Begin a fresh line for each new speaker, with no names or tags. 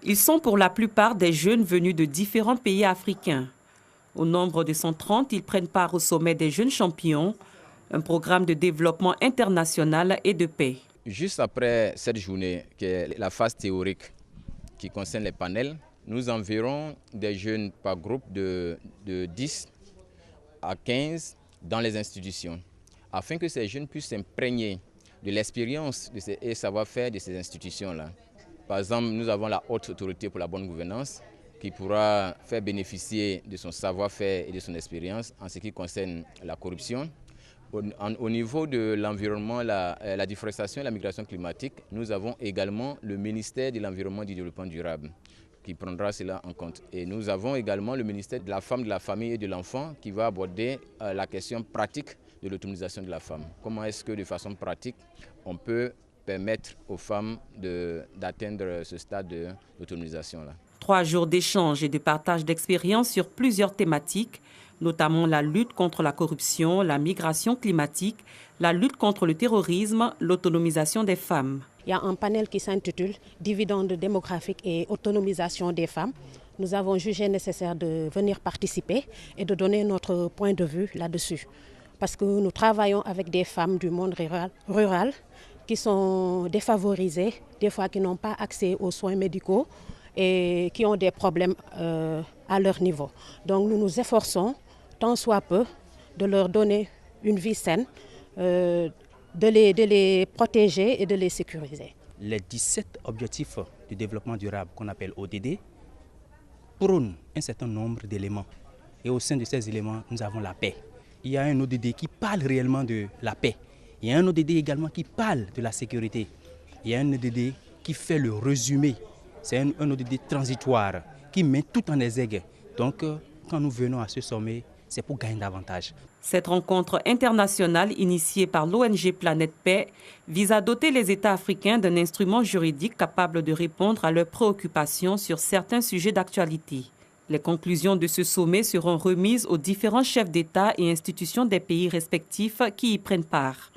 Ils sont pour la plupart des jeunes venus de différents pays africains. Au nombre de 130, ils prennent part au sommet des jeunes champions, un programme de développement international et de paix.
Juste après cette journée, qui est la phase théorique qui concerne les panels, nous enverrons des jeunes par groupe de 10 à 15 dans les institutions, afin que ces jeunes puissent s'imprégner de l'expérience et savoir-faire de ces institutions-là. Par exemple, nous avons la Haute Autorité pour la bonne gouvernance qui pourra faire bénéficier de son savoir-faire et de son expérience en ce qui concerne la corruption. Au niveau de l'environnement, la déforestation et la migration climatique, nous avons également le ministère de l'Environnement et du Développement durable qui prendra cela en compte. Et nous avons également le ministère de la Femme, de la Famille et de l'Enfant qui va aborder la question pratique de l'autonomisation de la femme. Comment est-ce que de façon pratique on peut permettre aux femmes d'atteindre ce stade d'autonomisation-là.
3 jours d'échange et de partage d'expériences sur plusieurs thématiques, notamment la lutte contre la corruption, la migration climatique, la lutte contre le terrorisme, l'autonomisation des femmes.
Il y a un panel qui s'intitule « Dividendes démographiques et autonomisation des femmes ». Nous avons jugé nécessaire de venir participer et de donner notre point de vue là-dessus. Parce que nous travaillons avec des femmes du monde rural qui sont défavorisées, des fois qui n'ont pas accès aux soins médicaux et qui ont des problèmes à leur niveau. Donc nous nous efforçons, tant soit peu, de leur donner une vie saine, de les protéger et de les sécuriser.
Les 17 objectifs de développement durable qu'on appelle ODD prônent un certain nombre d'éléments. Et au sein de ces éléments, nous avons la paix. Il y a un ODD qui parle réellement de la paix. Il y a un ODD également qui parle de la sécurité. Il y a un ODD qui fait le résumé. C'est un ODD transitoire qui met tout en exergue. Donc, quand nous venons à ce sommet, c'est pour gagner davantage.
Cette rencontre internationale initiée par l'ONG Planète Paix vise à doter les États africains d'un instrument juridique capable de répondre à leurs préoccupations sur certains sujets d'actualité. Les conclusions de ce sommet seront remises aux différents chefs d'État et institutions des pays respectifs qui y prennent part.